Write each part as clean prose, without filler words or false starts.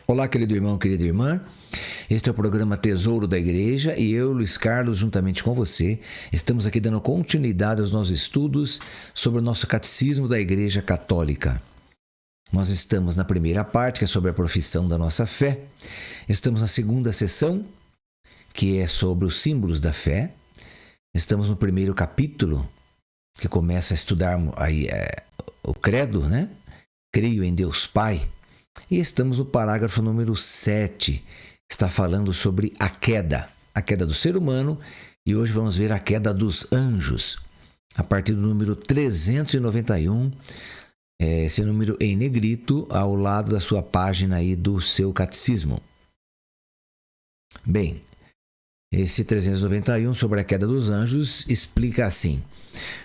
Olá, querido irmão, querida irmã. Este é o programa Tesouro da Igreja e eu, Luiz Carlos, juntamente com você, estamos aqui dando continuidade aos nossos estudos sobre o nosso Catecismo da Igreja Católica. Nós estamos na primeira parte, que é sobre a profissão da nossa fé. Estamos na segunda sessão, que é sobre os símbolos da fé. Estamos no primeiro capítulo, que começa a estudar o credo, né? Creio em Deus Pai. E estamos no parágrafo número 7, está falando sobre a queda do ser humano, e hoje vamos ver a queda dos anjos, a partir do número 391, esse número em negrito, ao lado da sua página aí do seu catecismo. Bem, esse 391 sobre a queda dos anjos explica assim: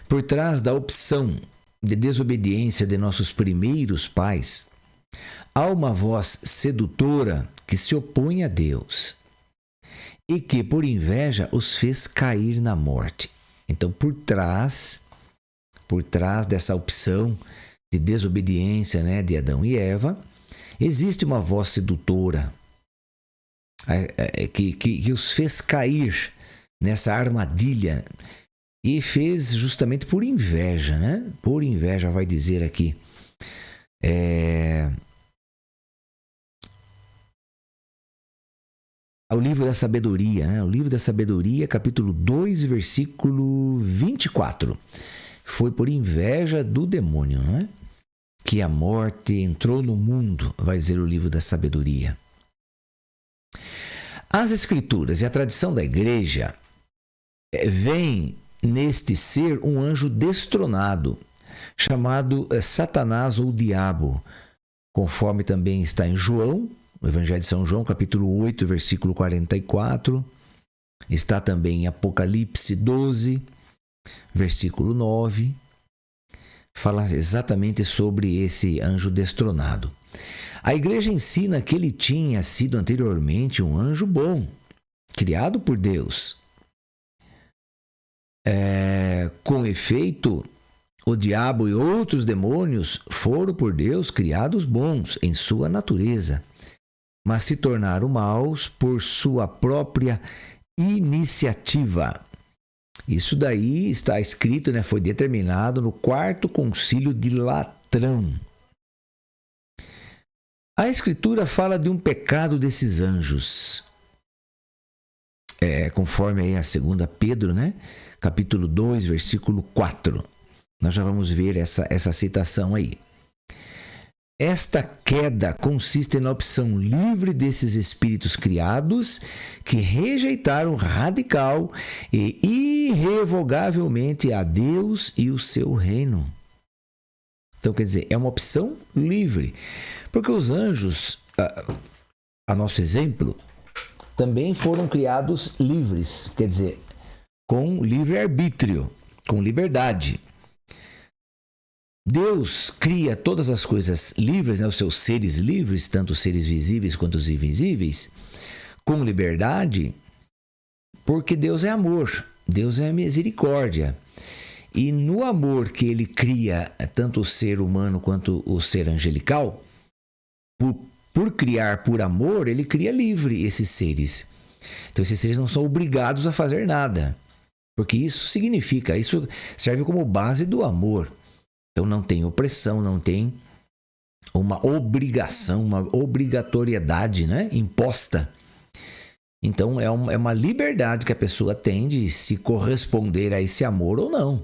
por trás da opção de desobediência de nossos primeiros pais, há uma voz sedutora que se opõe a Deus e que, por inveja, os fez cair na morte. Então, por trás dessa opção de desobediência, né, de Adão e Eva, existe uma voz sedutora que os fez cair nessa armadilha e fez justamente por inveja, né? Por inveja, vai dizer aqui. O livro da sabedoria, né? O livro da sabedoria, capítulo 2, versículo 24. Foi por inveja do demônio, não é? Que a morte entrou no mundo, vai dizer o livro da sabedoria. As escrituras e a tradição da igreja veem neste ser um anjo destronado, chamado Satanás ou Diabo, conforme também está em João, no Evangelho de São João, capítulo 8, versículo 44. Está também em Apocalipse 12, versículo 9. Fala exatamente sobre esse anjo destronado. A igreja ensina que ele tinha sido anteriormente um anjo bom, criado por Deus. Com efeito, o diabo e outros demônios foram por Deus criados bons em sua natureza, mas se tornaram maus por sua própria iniciativa. Isso daí está escrito, né? Foi determinado no Quarto Concílio de Latrão. A Escritura fala de um pecado desses anjos. Conforme aí a 2 Pedro, né? Capítulo 2, versículo 4. Nós já vamos ver essa citação aí. Esta queda consiste na opção livre desses espíritos criados que rejeitaram radical e irrevogavelmente a Deus e o seu reino. Então, quer dizer, é uma opção livre. Porque os anjos, a nosso exemplo, também foram criados livres, quer dizer, com livre-arbítrio, com liberdade. Deus cria todas as coisas livres, né, os seus seres livres, tanto os seres visíveis quanto os invisíveis, com liberdade, porque Deus é amor, Deus é misericórdia. E no amor que ele cria tanto o ser humano quanto o ser angelical, por criar por amor, ele cria livre esses seres. Então esses seres não são obrigados a fazer nada, porque isso serve como base do amor. Então não tem opressão, não tem uma obrigação, uma obrigatoriedade, né, imposta. Então é uma liberdade que a pessoa tem de se corresponder a esse amor ou não.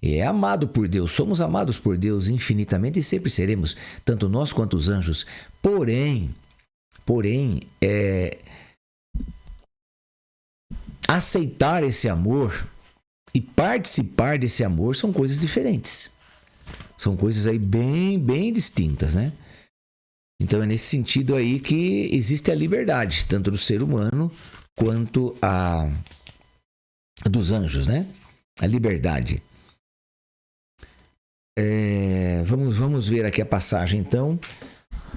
E é amado por Deus, somos amados por Deus infinitamente e sempre seremos, tanto nós quanto os anjos. Porém, aceitar esse amor e participar desse amor são coisas diferentes. São coisas aí bem, bem distintas, né? Então é nesse sentido aí que existe a liberdade, tanto do ser humano quanto a dos anjos, né? A liberdade. Vamos ver aqui a passagem, então.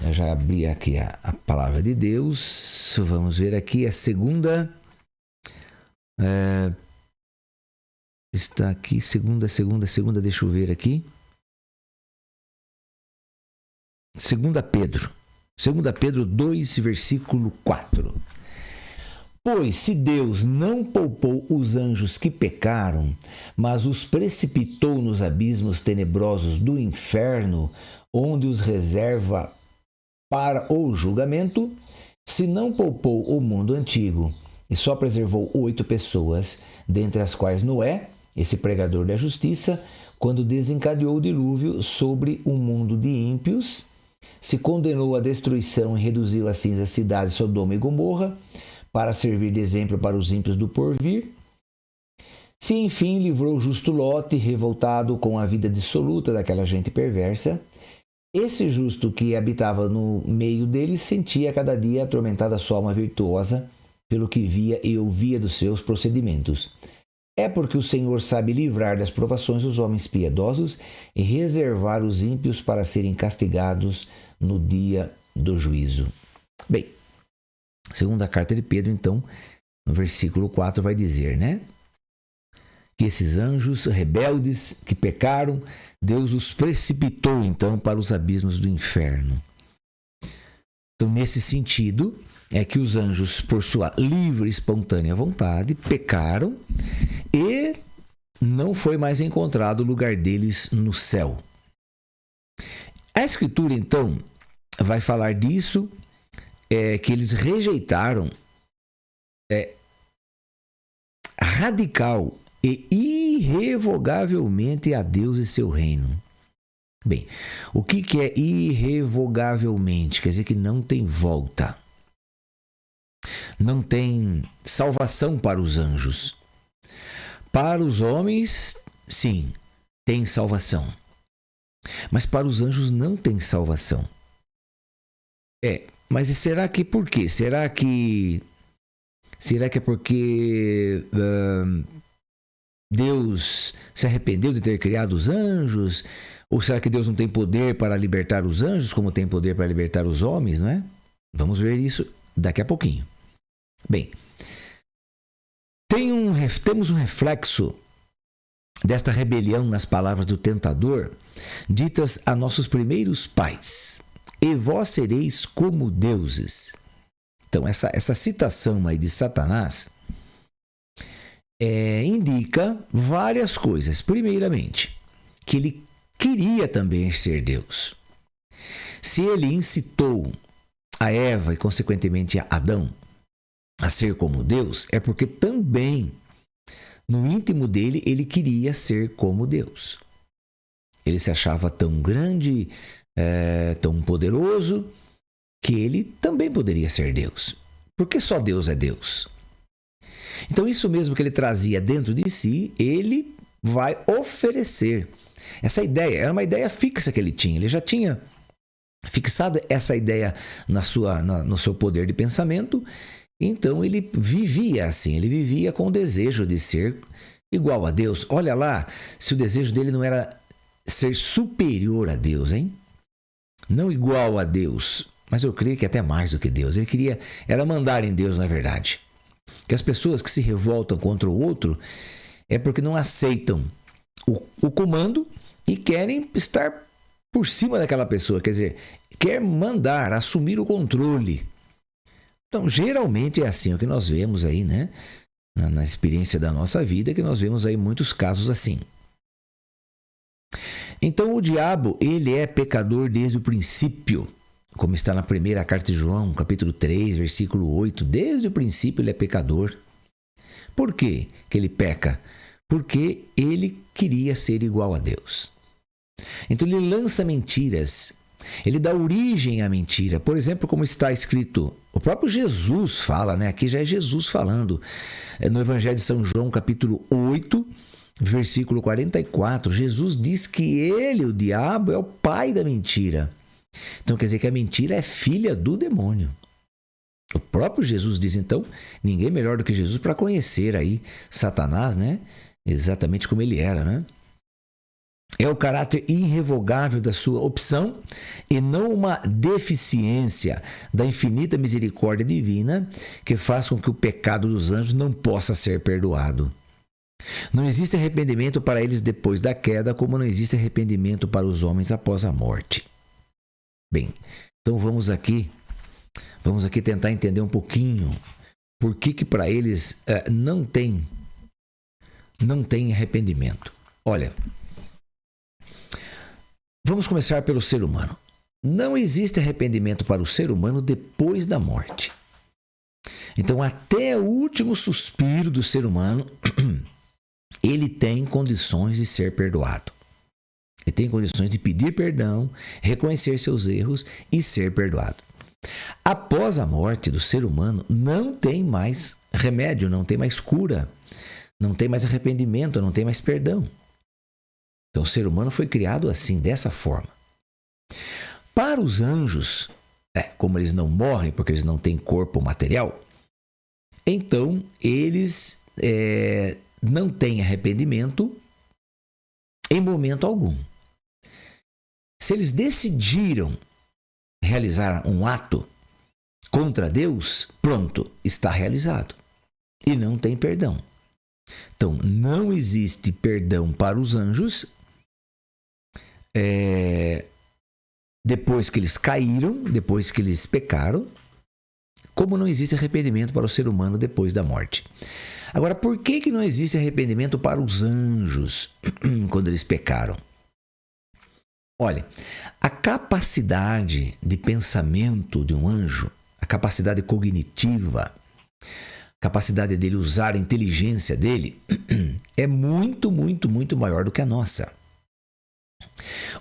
Eu já abri aqui a palavra de Deus. Vamos ver aqui a segunda. Está aqui, segunda, deixa eu ver aqui. 2 Pedro. 2 Pedro 2, versículo 4. Pois se Deus não poupou os anjos que pecaram, mas os precipitou nos abismos tenebrosos do inferno, onde os reserva para o julgamento, se não poupou o mundo antigo e só preservou 8 pessoas, dentre as quais Noé, esse pregador da justiça, quando desencadeou o dilúvio sobre um mundo de ímpios, se condenou à destruição e reduziu a cinza a cidade Sodoma e Gomorra, para servir de exemplo para os ímpios do porvir, se enfim livrou o justo Lote, revoltado com a vida dissoluta daquela gente perversa, esse justo que habitava no meio deles sentia cada dia atormentada a sua alma virtuosa pelo que via e ouvia dos seus procedimentos. É porque o Senhor sabe livrar das provações os homens piedosos e reservar os ímpios para serem castigados no dia do juízo. Bem, segunda carta de Pedro, então, no versículo 4 vai dizer, né? Que esses anjos rebeldes que pecaram, Deus os precipitou, então, para os abismos do inferno. Então, nesse sentido, é que os anjos, por sua livre e espontânea vontade, pecaram e não foi mais encontrado o lugar deles no céu. A Escritura, então, vai falar disso, que eles rejeitaram radical e irrevogavelmente a Deus e seu reino. Bem, o que é irrevogavelmente? Quer dizer que não tem volta. Não tem salvação para os anjos. Para os homens, sim, tem salvação. Mas para os anjos não tem salvação. Mas será que por quê? Será que é porque Deus se arrependeu de ter criado os anjos? Ou será que Deus não tem poder para libertar os anjos como tem poder para libertar os homens, não é? Vamos ver isso daqui a pouquinho. Bem, temos um reflexo desta rebelião nas palavras do tentador, ditas a nossos primeiros pais. E vós sereis como deuses. Então, essa citação aí de Satanás indica várias coisas. Primeiramente, que ele queria também ser Deus. Se ele incitou a Eva e, consequentemente, a Adão a ser como Deus, é porque também, no íntimo dele, ele queria ser como Deus. Ele se achava tão grande, tão poderoso, que ele também poderia ser Deus. Porque só Deus é Deus. Então, isso mesmo que ele trazia dentro de si, ele vai oferecer. Essa ideia era uma ideia fixa que ele tinha. Ele já tinha fixado essa ideia no seu poder de pensamento. Então, ele vivia assim. Ele vivia com o desejo de ser igual a Deus. Olha lá, se o desejo dele não era ser superior a Deus, hein? Não igual a Deus, mas eu creio que até mais do que Deus. Ele queria, era mandar em Deus, na verdade. Que as pessoas que se revoltam contra o outro é porque não aceitam o comando e querem estar por cima daquela pessoa. Quer dizer, quer mandar, assumir o controle. Então, geralmente é assim o que nós vemos aí, né? Na experiência da nossa vida, que nós vemos aí muitos casos assim. Então, o diabo, ele é pecador desde o princípio, como está na primeira carta de João, capítulo 3, versículo 8. Desde o princípio ele é pecador. Por quê que ele peca? Porque ele queria ser igual a Deus. Então, ele lança mentiras. Ele dá origem à mentira. Por exemplo, como está escrito, o próprio Jesus fala, né? Aqui já é Jesus falando. No Evangelho de São João, capítulo 8, versículo 44, Jesus diz que ele, o diabo, é o pai da mentira. Então quer dizer que a mentira é filha do demônio. O próprio Jesus diz, então, ninguém melhor do que Jesus para conhecer aí Satanás, né? Exatamente como ele era, né? É o caráter irrevogável da sua opção e não uma deficiência da infinita misericórdia divina que faz com que o pecado dos anjos não possa ser perdoado. Não existe arrependimento para eles depois da queda, como não existe arrependimento para os homens após a morte. Bem, Então vamos aqui tentar entender um pouquinho por que para eles não tem arrependimento. Olha, vamos começar pelo ser humano. Não existe arrependimento para o ser humano depois da morte. Então, até o último suspiro do ser humano, ele tem condições de ser perdoado. Ele tem condições de pedir perdão, reconhecer seus erros e ser perdoado. Após a morte do ser humano, não tem mais remédio, não tem mais cura, não tem mais arrependimento, não tem mais perdão. Então, o ser humano foi criado assim, dessa forma. Para os anjos, como eles não morrem porque eles não têm corpo material, então eles não têm arrependimento em momento algum. Se eles decidiram realizar um ato contra Deus, pronto, está realizado. E não tem perdão. Então, não existe perdão para os anjos depois que eles caíram, depois que eles pecaram, como não existe arrependimento para o ser humano depois da morte. Agora, por que não existe arrependimento para os anjos quando eles pecaram? Olha, a capacidade de pensamento de um anjo, a capacidade cognitiva, a capacidade dele usar a inteligência dele é muito, muito, muito maior do que a nossa.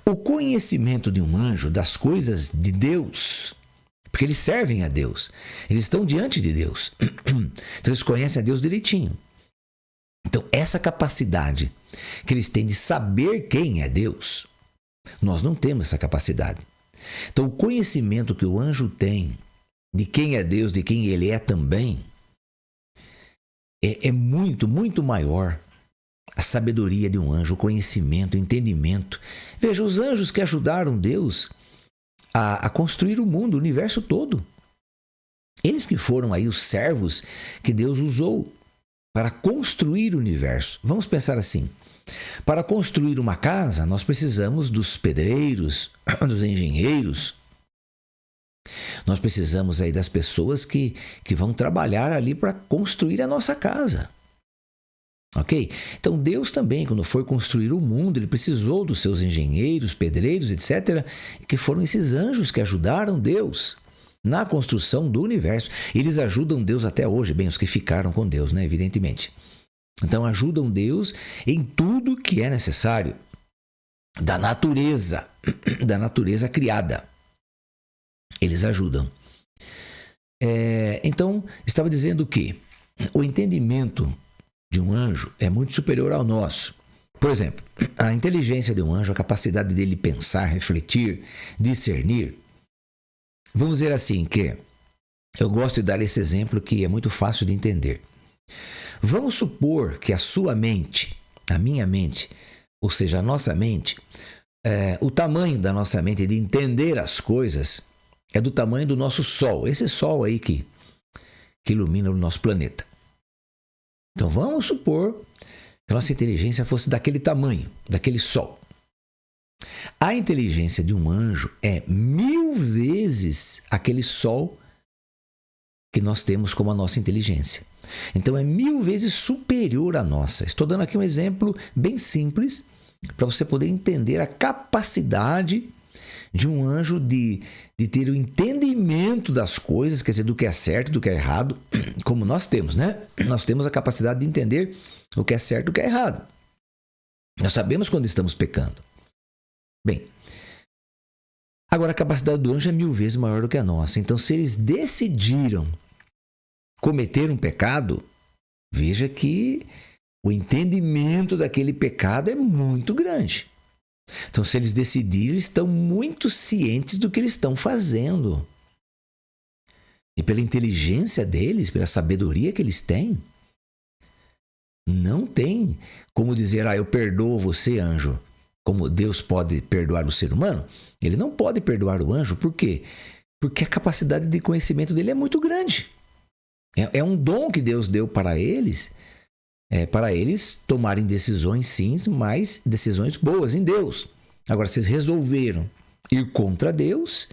O conhecimento de um anjo das coisas de Deus, porque eles servem a Deus, eles estão diante de Deus, então eles conhecem a Deus direitinho. Então, essa capacidade que eles têm de saber quem é Deus, nós não temos essa capacidade. Então, o conhecimento que o anjo tem de quem é Deus, de quem ele é também, é muito, muito maior. A sabedoria de um anjo, o conhecimento, o entendimento. Veja, os anjos que ajudaram Deus a construir o mundo, o universo todo. Eles que foram aí os servos que Deus usou para construir o universo. Vamos pensar assim. Para construir uma casa, nós precisamos dos pedreiros, dos engenheiros. Nós precisamos aí das pessoas que vão trabalhar ali para construir a nossa casa. Ok? Então Deus também, quando foi construir o mundo, ele precisou dos seus engenheiros, pedreiros, etc., que foram esses anjos que ajudaram Deus na construção do universo. Eles ajudam Deus até hoje, bem, os que ficaram com Deus, né? Evidentemente. Então ajudam Deus em tudo que é necessário da natureza criada. Eles ajudam. Então, estava dizendo que o entendimento de um anjo é muito superior ao nosso. Por exemplo, a inteligência de um anjo, a capacidade dele pensar, refletir, discernir. Vamos dizer assim que eu gosto de dar esse exemplo que é muito fácil de entender. Vamos supor que a sua mente, a minha mente, ou seja, a nossa mente, o tamanho da nossa mente de entender as coisas é do tamanho do nosso Sol. Esse Sol aí que ilumina o nosso planeta. Então vamos supor que a nossa inteligência fosse daquele tamanho, daquele Sol. A inteligência de um anjo é 1000 vezes aquele Sol que nós temos como a nossa inteligência. Então é 1000 vezes superior à nossa. Estou dando aqui um exemplo bem simples para você poder entender a capacidade de um anjo de ter o entendimento das coisas, quer dizer, do que é certo e do que é errado, como nós temos, né? Nós temos a capacidade de entender o que é certo e o que é errado. Nós sabemos quando estamos pecando. Bem, agora a capacidade do anjo é 1000 vezes maior do que a nossa. Então, se eles decidiram cometer um pecado, veja que o entendimento daquele pecado é muito grande. Então, se eles decidiram, estão muito cientes do que eles estão fazendo. E pela inteligência deles, pela sabedoria que eles têm, não tem como dizer, eu perdoo você, anjo. Como Deus pode perdoar o ser humano, ele não pode perdoar o anjo. Por quê? Porque a capacidade de conhecimento dele é muito grande. É um dom que Deus deu para eles tomarem decisões, sim, mas decisões boas em Deus. Agora, se eles resolveram ir contra Deus,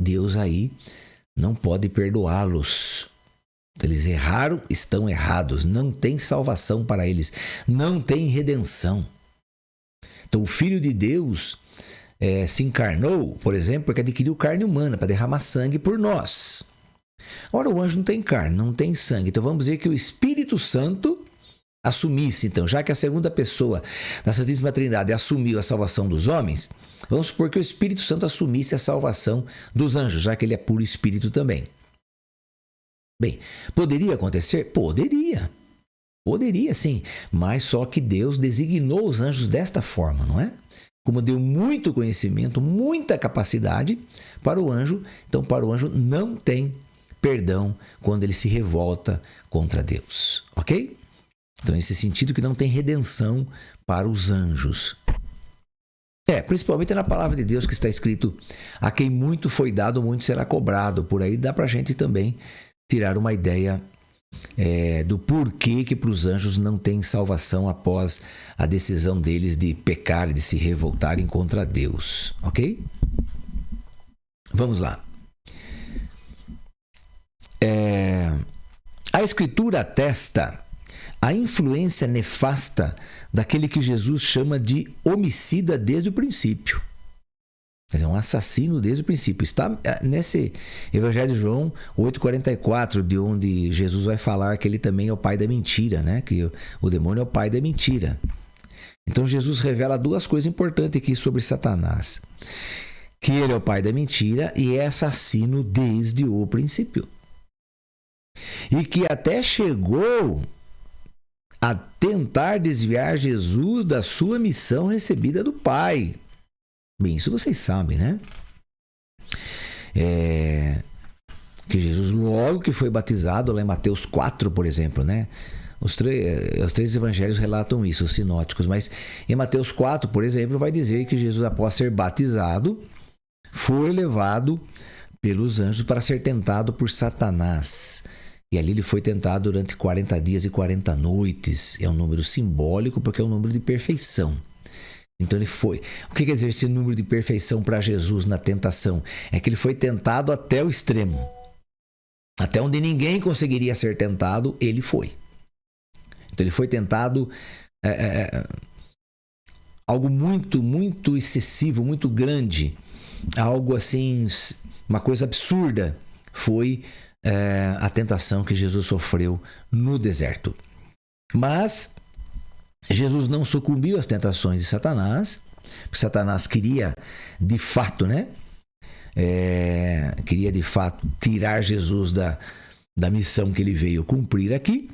Deus aí não pode perdoá-los. Eles erraram, estão errados. Não tem salvação para eles. Não tem redenção. Então o Filho de Deus se encarnou, por exemplo, porque adquiriu carne humana para derramar sangue por nós. Ora, o anjo não tem carne, não tem sangue. Então vamos dizer que o Espírito Santo assumisse, então, já que a segunda pessoa da Santíssima Trindade assumiu a salvação dos homens, vamos supor que o Espírito Santo assumisse a salvação dos anjos, já que ele é puro Espírito também. Bem, poderia acontecer? Poderia. Poderia, sim. Mas só que Deus designou os anjos desta forma, não é? Como deu muito conhecimento, muita capacidade para o anjo, então para o anjo não tem perdão quando ele se revolta contra Deus, ok? Então, nesse sentido que não tem redenção para os anjos. Principalmente na palavra de Deus que está escrito: a quem muito foi dado, muito será cobrado. Por aí dá para a gente também tirar uma ideia do porquê que para os anjos não tem salvação após a decisão deles de pecar, de se revoltarem contra Deus, ok? Vamos lá. A Escritura atesta a influência nefasta daquele que Jesus chama de homicida desde o princípio. Quer dizer, um assassino desde o princípio. Está nesse Evangelho de João 8,44, de onde Jesus vai falar que ele também é o pai da mentira, né? Que o demônio é o pai da mentira. Então Jesus revela duas coisas importantes aqui sobre Satanás: que ele é o pai da mentira e é assassino desde o princípio. E que até chegou a tentar desviar Jesus da sua missão recebida do Pai. Bem, isso vocês sabem, né? Que Jesus, logo que foi batizado, lá em Mateus 4, por exemplo, né? Os três evangelhos relatam isso, os sinóticos. Mas em Mateus 4, por exemplo, vai dizer que Jesus, após ser batizado, foi levado pelos anjos para ser tentado por Satanás. E ali ele foi tentado durante 40 dias e 40 noites. É um número simbólico porque é um número de perfeição. Então ele foi. O que quer dizer esse número de perfeição para Jesus na tentação? É que ele foi tentado até o extremo. Até onde ninguém conseguiria ser tentado, ele foi. Então ele foi tentado algo muito, muito excessivo, muito grande. Algo assim, uma coisa absurda. Foi a tentação que Jesus sofreu no deserto. Mas Jesus não sucumbiu às tentações de Satanás, porque Satanás queria, de fato, queria de fato tirar Jesus da missão que ele veio cumprir aqui.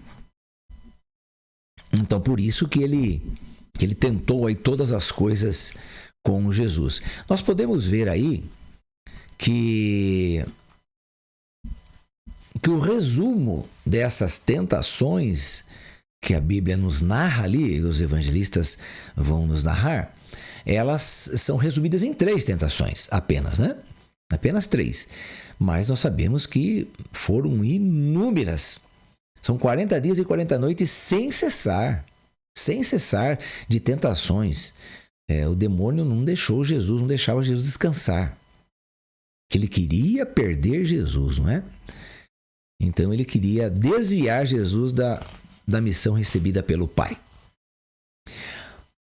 Então, por isso que ele tentou aí todas as coisas com Jesus. Nós podemos ver aí que o resumo dessas tentações que a Bíblia nos narra ali, os evangelistas vão nos narrar, elas são resumidas em 3 tentações apenas, né? Apenas 3. Mas nós sabemos que foram inúmeras. São 40 dias e 40 noites sem cessar de tentações. O demônio não deixava Jesus descansar. Que ele queria perder Jesus, não é? Então ele queria desviar Jesus da missão recebida pelo Pai.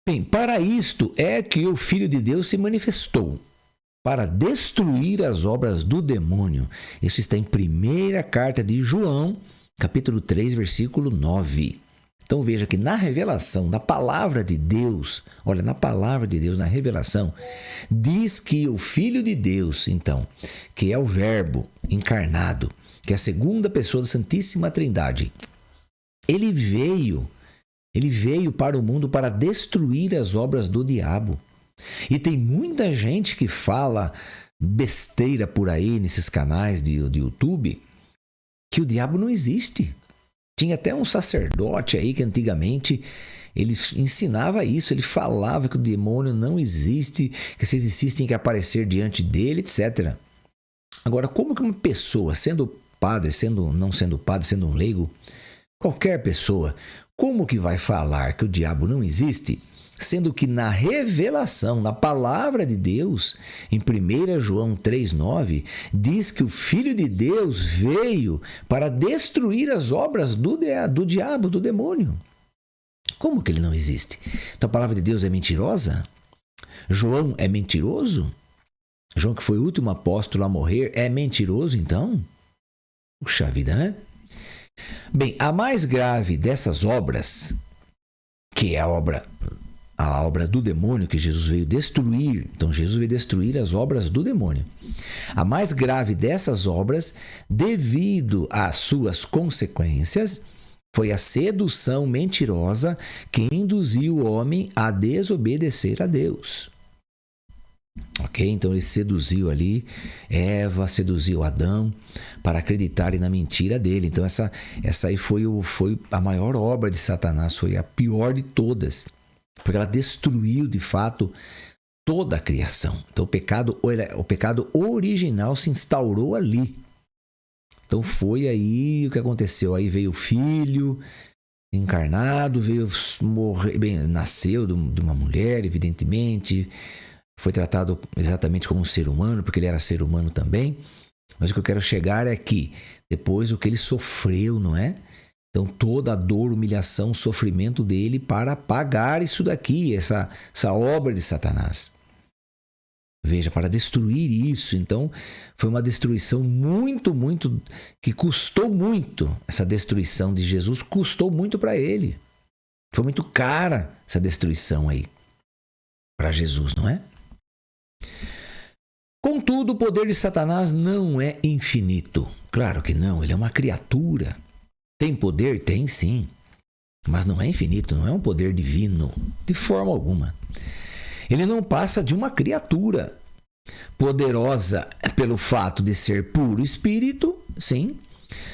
Bem, para isto é que o Filho de Deus se manifestou, para destruir as obras do demônio. Isso está em 1ª carta de João, capítulo 3, versículo 9. Então veja que na revelação, na palavra de Deus, na palavra de Deus, na revelação, diz que o Filho de Deus, então, que é o Verbo encarnado, que é a segunda pessoa da Santíssima Trindade, ele veio para o mundo para destruir as obras do diabo. E tem muita gente que fala besteira por aí nesses canais de YouTube que o diabo não existe. Tinha até um sacerdote aí que antigamente ele ensinava isso, ele falava que o demônio não existe, que se existisse tem que aparecer diante dele, etc. Agora, como que uma pessoa, sendo padre, não sendo padre, sendo um leigo, qualquer pessoa, como que vai falar que o diabo não existe, Sendo que na revelação, na palavra de Deus, em 1 João 3,9, diz que o Filho de Deus veio para destruir as obras do diabo, do demônio. Como que ele não existe? Então a palavra de Deus é mentirosa? João é mentiroso? João, que foi o último apóstolo a morrer, é mentiroso então? Puxa vida, né? Bem, a mais grave dessas obras, que é a obra do demônio que Jesus veio destruir. Então, Jesus veio destruir as obras do demônio. A mais grave dessas obras, devido às suas consequências, foi a sedução mentirosa que induziu o homem a desobedecer a Deus. Ok? Então, ele seduziu ali Eva, seduziu Adão para acreditarem na mentira dele. Então, essa aí foi a maior obra de Satanás, foi a pior de todas. Porque ela destruiu, de fato, toda a criação. Então, o pecado original se instaurou ali. Então, foi aí o que aconteceu. Aí veio o Filho encarnado, veio morrer, bem, nasceu de uma mulher, evidentemente. Foi tratado exatamente como um ser humano, porque ele era ser humano também. Mas o que eu quero chegar é que, depois, o que ele sofreu, não é? Então, toda a dor, humilhação, sofrimento dele para pagar isso daqui, essa obra de Satanás. Veja, para destruir isso. Então, foi uma destruição muito, que custou muito. Essa destruição de Jesus custou muito para ele. Foi muito cara essa destruição aí para Jesus, não é? Contudo, o poder de Satanás não é infinito. Claro que não, ele é uma criatura. Tem poder? Tem sim. Mas não é infinito, não é um poder divino, de forma alguma. Ele não passa de uma criatura poderosa pelo fato de ser puro espírito, sim,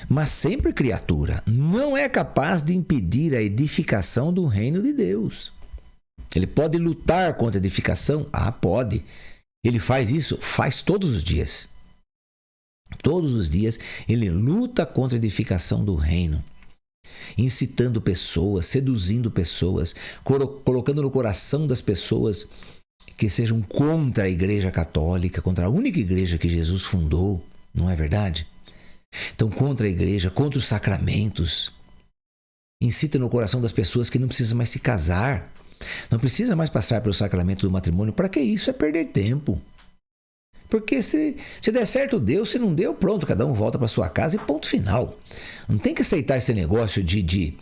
mas sempre criatura. Não é capaz de impedir a edificação do reino de Deus. Ele pode lutar contra a edificação? Ah, pode. Ele faz isso? Faz todos os dias. Todos os dias ele luta contra a edificação do reino, incitando pessoas, seduzindo pessoas, colocando no coração das pessoas que sejam contra a Igreja Católica, contra a única igreja que Jesus fundou, não é verdade? Então, contra a igreja, contra os sacramentos. Incita no coração das pessoas que não precisam mais se casar, não precisa mais passar pelo sacramento do matrimônio. Para que isso? É perder tempo. Porque se der certo, deu. Se não deu, pronto, cada um volta para sua casa e ponto final. Não tem que aceitar esse negócio de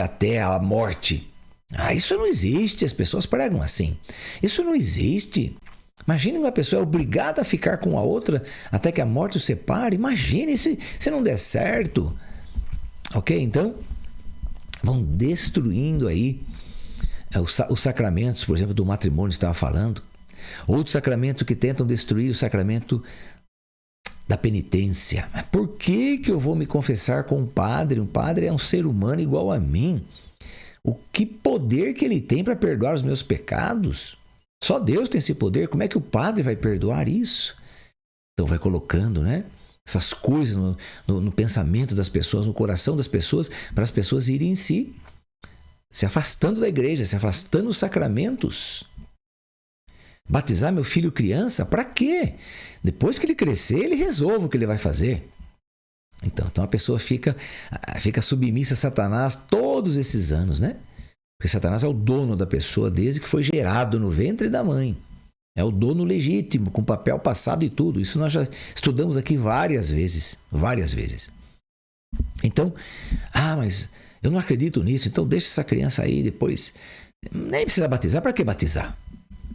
até a morte. Ah, isso não existe. As pessoas pregam assim. Isso não existe. Imagine uma pessoa obrigada a ficar com a outra até que a morte o separe. Imagine se não der certo. Ok? Então, vão destruindo aí os sacramentos, por exemplo, do matrimônio, estava falando. Outro sacramento que tentam destruir, o sacramento da penitência. Por que eu vou me confessar com um padre? Um padre é um ser humano igual a mim. O que poder que ele tem para perdoar os meus pecados? Só Deus tem esse poder. Como é que o padre vai perdoar isso? Então vai colocando, né, essas coisas no pensamento das pessoas, no coração das pessoas, para as pessoas irem se afastando da igreja, se afastando dos sacramentos. Batizar meu filho criança? Para quê? Depois que ele crescer, ele resolve o que ele vai fazer. Então a pessoa fica submissa a Satanás todos esses anos, né? Porque Satanás é o dono da pessoa desde que foi gerado no ventre da mãe. É o dono legítimo, com papel passado e tudo. Isso nós já estudamos aqui várias vezes. Várias vezes. Então, mas eu não acredito nisso, então deixa essa criança aí depois. Nem precisa batizar. Para que batizar?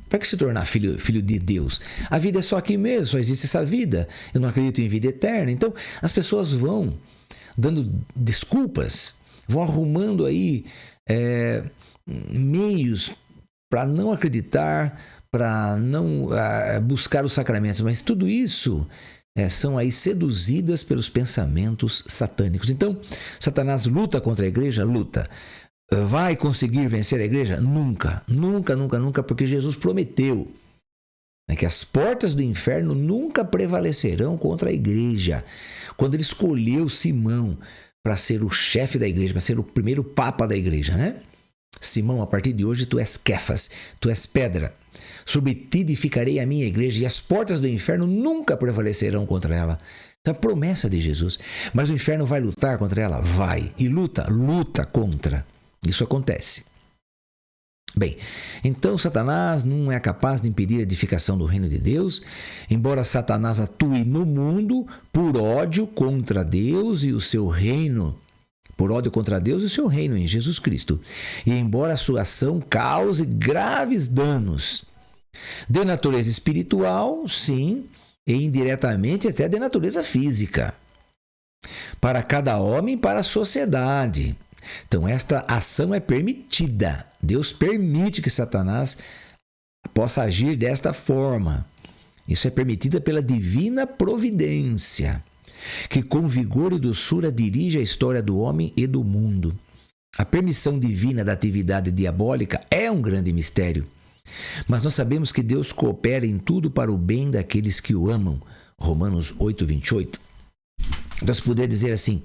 Para que se tornar filho de Deus? A vida é só aqui mesmo, só existe essa vida. Eu não acredito em vida eterna. Então, as pessoas vão dando desculpas, vão arrumando aí meios para não acreditar, para não buscar os sacramentos. Mas tudo isso são aí seduzidas pelos pensamentos satânicos. Então, Satanás luta contra a igreja? Luta. Vai conseguir vencer a igreja? Nunca, nunca, nunca, nunca, porque Jesus prometeu que as portas do inferno nunca prevalecerão contra a igreja. Quando ele escolheu Simão para ser o chefe da igreja, para ser o primeiro papa da igreja, né? Simão, a partir de hoje tu és Quefas, tu és pedra. Sobre ti edificarei a minha igreja e as portas do inferno nunca prevalecerão contra ela. Então, a promessa de Jesus. Mas o inferno vai lutar contra ela? Vai. E luta contra. Isso acontece. Bem, então Satanás não é capaz de impedir a edificação do reino de Deus, embora Satanás atue no mundo por ódio contra Deus e o seu reino, por ódio contra Deus e o seu reino em Jesus Cristo. E embora a sua ação cause graves danos de natureza espiritual, sim, e indiretamente até de natureza física, para cada homem e para a sociedade. Então, esta ação é permitida. Deus permite que Satanás possa agir desta forma. Isso é permitido pela divina providência, que com vigor e doçura dirige a história do homem e do mundo. A permissão divina da atividade diabólica é um grande mistério, mas nós sabemos que Deus coopera em tudo para o bem daqueles que o amam. Romanos 8:28. Então, se puder dizer assim,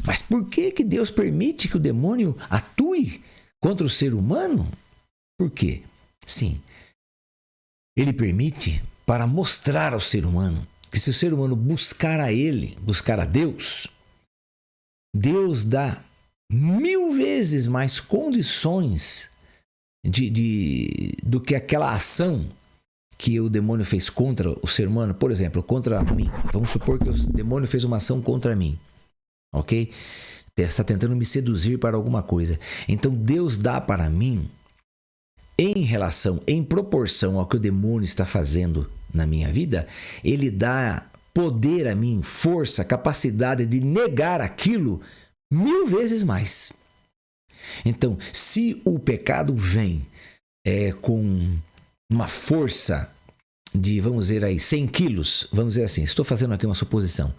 mas por que Deus permite que o demônio atue contra o ser humano? Por quê? Sim, ele permite para mostrar ao ser humano que se o ser humano buscar a ele, buscar a Deus, Deus dá 1000 vezes mais condições do que aquela ação que o demônio fez contra o ser humano. Por exemplo, contra mim. Vamos supor que o demônio fez uma ação contra mim, ok? Está tentando me seduzir para alguma coisa. Então Deus dá para mim, em proporção ao que o demônio está fazendo na minha vida, ele dá poder a mim, força, capacidade de negar aquilo 1000 vezes mais. Então, se o pecado vem com uma força de, vamos dizer aí, 100 quilos, vamos dizer assim, estou fazendo aqui uma suposição,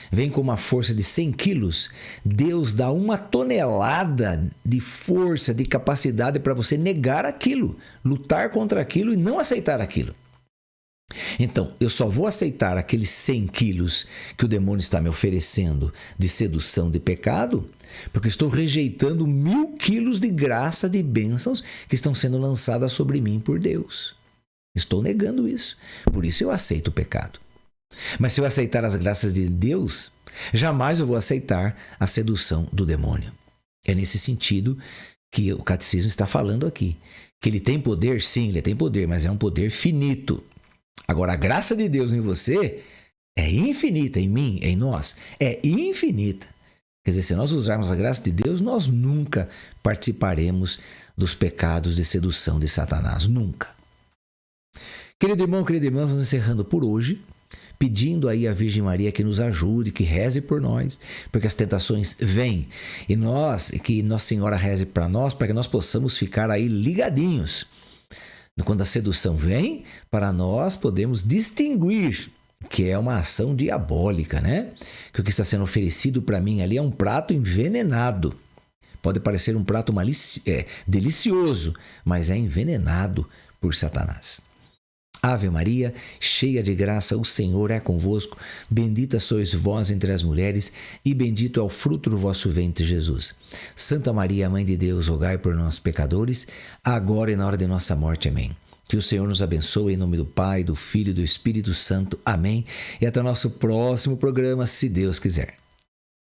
vem com uma força de 100 quilos, Deus dá 1 tonelada de força, de capacidade para você negar aquilo, lutar contra aquilo e não aceitar aquilo. Então, eu só vou aceitar aqueles 100 quilos que o demônio está me oferecendo de sedução, de pecado, porque estou rejeitando 1000 quilos de graça, de bênçãos que estão sendo lançadas sobre mim por Deus. Estou negando isso. Por isso eu aceito o pecado. Mas se eu aceitar as graças de Deus, jamais eu vou aceitar a sedução do demônio. É nesse sentido que o catecismo está falando aqui. Que ele tem poder, sim, ele tem poder, mas é um poder finito. Agora, a graça de Deus em você é infinita, em mim, em nós, é infinita. Quer dizer, se nós usarmos a graça de Deus, nós nunca participaremos dos pecados de sedução de Satanás, nunca. Querido irmão, querida irmã, vamos encerrando por hoje, pedindo aí à Virgem Maria que nos ajude, que reze por nós, porque as tentações vêm, e que Nossa Senhora reze para nós, para que nós possamos ficar aí ligadinhos. Quando a sedução vem, para nós podemos distinguir que é uma ação diabólica, né? Que o que está sendo oferecido para mim ali é um prato envenenado. Pode parecer um prato delicioso, mas é envenenado por Satanás. Ave Maria, cheia de graça, o Senhor é convosco. Bendita sois vós entre as mulheres, e bendito é o fruto do vosso ventre, Jesus. Santa Maria, Mãe de Deus, rogai por nós, pecadores, agora e na hora de nossa morte. Amém. Que o Senhor nos abençoe em nome do Pai, do Filho e do Espírito Santo. Amém. E até o nosso próximo programa, se Deus quiser.